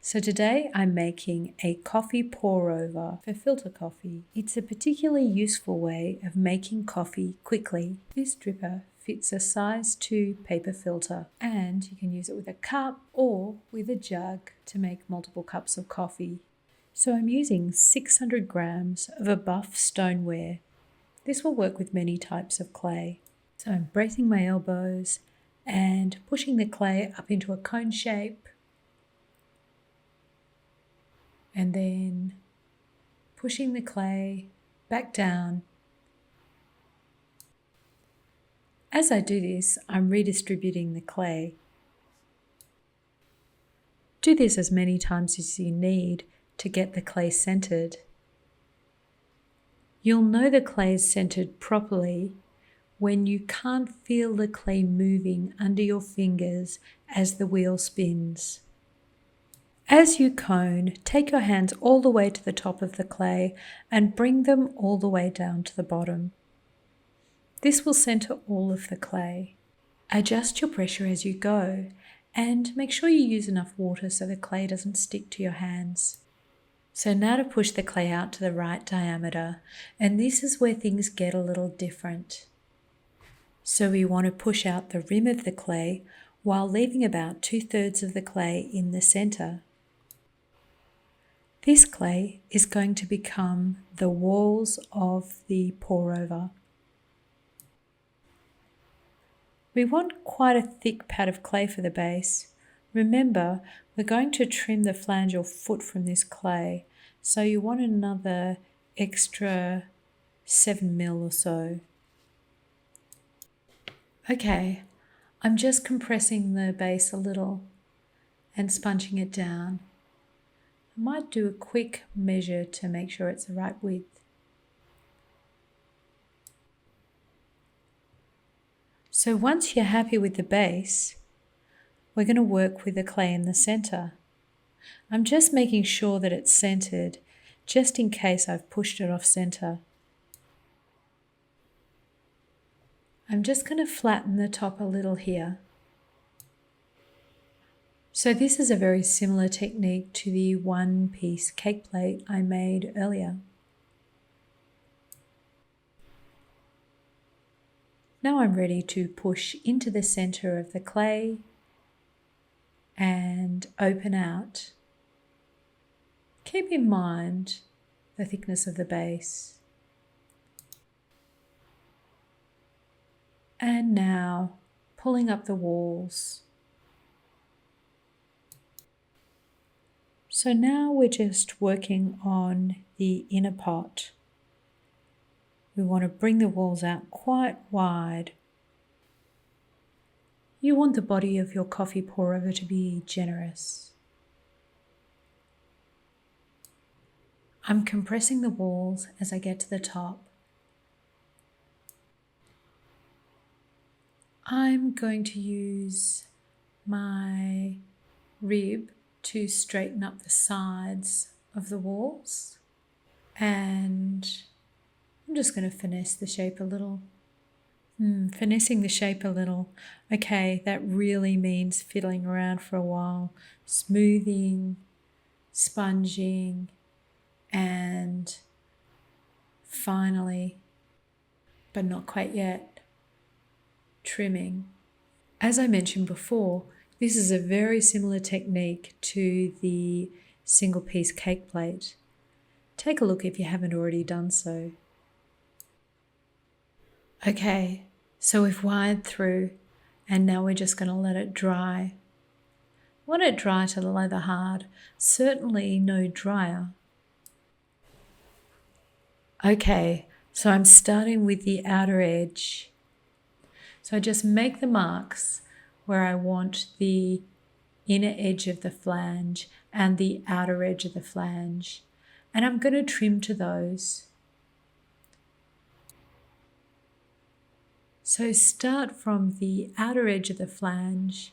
So today I'm making a coffee pour over for filter coffee. It's a particularly useful way of making coffee quickly. This dripper fits a size 2 paper filter, and you can use it with a cup or with a jug to make multiple cups of coffee. So I'm using 600 grams of a buff stoneware. This will work with many types of clay. So I'm bracing my elbows and pushing the clay up into a cone shape, and then pushing the clay back down. As I do this, I'm redistributing the clay. Do this as many times as you need to get the clay centered. You'll know the clay is centered properly when you can't feel the clay moving under your fingers as the wheel spins. As you cone, take your hands all the way to the top of the clay and bring them all the way down to the bottom. This will center all of the clay. Adjust your pressure as you go and make sure you use enough water so the clay doesn't stick to your hands. So now to push the clay out to the right diameter, and this is where things get a little different. So we want to push out the rim of the clay while leaving about 2/3 of the clay in the center. This clay is going to become the walls of the pour over. We want quite a thick pad of clay for the base. Remember, we're going to trim the flange or foot from this clay, so you want another extra 7 mil or so. Okay, I'm just compressing the base a little and sponging it down. I might do a quick measure to make sure it's the right width. So once you're happy with the base, we're going to work with the clay in the center. I'm just making sure that it's centered, just in case I've pushed it off center. I'm just going to flatten the top a little here. So this is a very similar technique to the one-piece cake plate I made earlier. Now I'm ready to push into the center of the clay and open out. Keep in mind the thickness of the base. And now pulling up the walls. So now we're just working on the inner pot. We want to bring the walls out quite wide. You want the body of your coffee pour over to be generous. I'm compressing the walls as I get to the top. I'm going to use my rib to straighten up the sides of the walls, and I'm just going to finesse the shape a little. Finessing the shape a little. Okay, that really means fiddling around for a while, smoothing, sponging, and finally, but not quite yet, trimming. As I mentioned before, this is a very similar technique to the single piece cake plate. Take a look if you haven't already done so. Okay, so we've wired through and now we're just going to let it dry. Want it dry to leather hard, certainly no drier. Okay, so I'm starting with the outer edge. So I just make the marks where I want the inner edge of the flange and the outer edge of the flange, and I'm going to trim to those. So start from the outer edge of the flange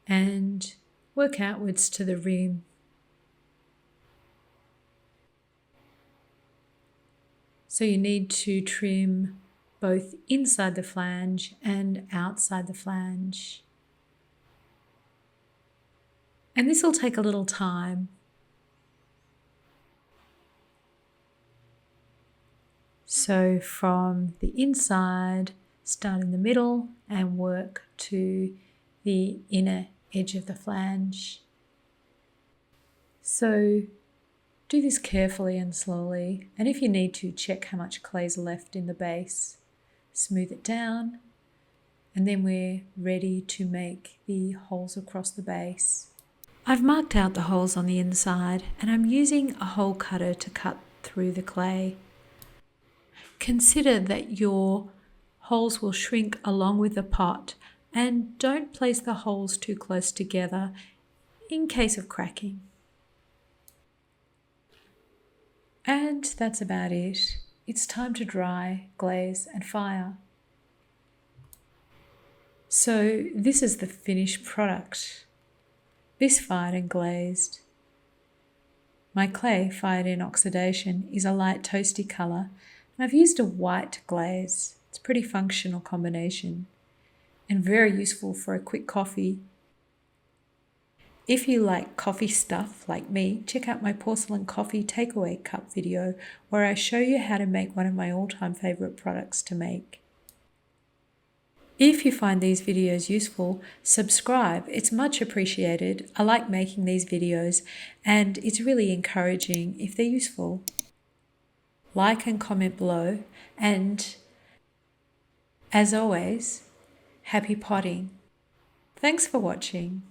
and work outwards to the rim. So you need to trim both inside the flange and outside the flange. And this will take a little time. So from the inside, start in the middle and work to the inner edge of the flange. So do this carefully and slowly, and if you need to, check how much clay is left in the base. Smooth it down, and then we're ready to make the holes across the base. I've marked out the holes on the inside, and I'm using a hole cutter to cut through the clay. Consider that your holes will shrink along with the pot, and don't place the holes too close together in case of cracking. And that's about it. It's time to dry, glaze and fire. So this is the finished product. This fired and glazed. My clay fired in oxidation is a light toasty colour, and I've used a white glaze. It's a pretty functional combination and very useful for a quick coffee. If you like coffee stuff like me, check out my porcelain coffee takeaway cup video where I show you how to make one of my all-time favourite products to make. If you find these videos useful, subscribe. It's much appreciated. I like making these videos and it's really encouraging if they're useful. Like and comment below, and as always, happy potting. Thanks for watching.